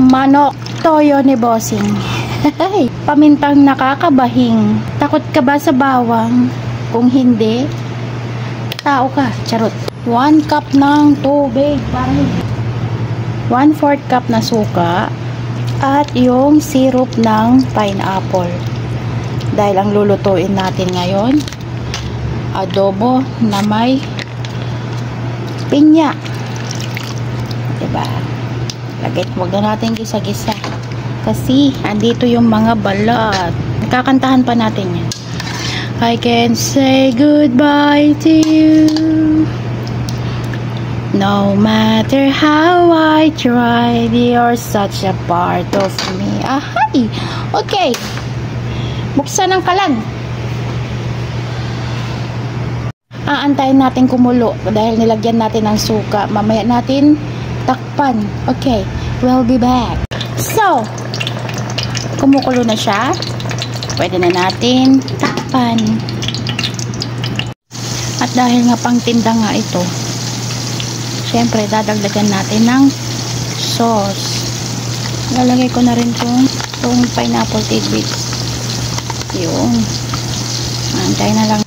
Manok, toyo ni bossing. Pamintang nakakabahing. Takot ka ba sa bawang? Kung hindi, tao ka. Charot. 1 cup ng tubig. 1/4 cup na suka. At yung syrup ng pineapple. Dahil ang lulutuin natin ngayon, adobo na may pinya. Diba? Wag na natin gisa-gisa. Kasi, andito yung mga balat. Kakantahan pa natin yan. I can say goodbye to you. No matter how I tried, you're such a part of me. Ahay! Okay. Buksan ang kalan. Aantayin natin kumulo dahil nilagyan natin ng suka. Mamaya natin takpan. Okay, we'll be back. So, kumukulo na siya. Pwede na natin takpan. At dahil nga pang tinda nga ito, syempre dadagdagan natin ng sauce. Lalagay ko na rin itong pineapple tidbits. Yung antayin na lang.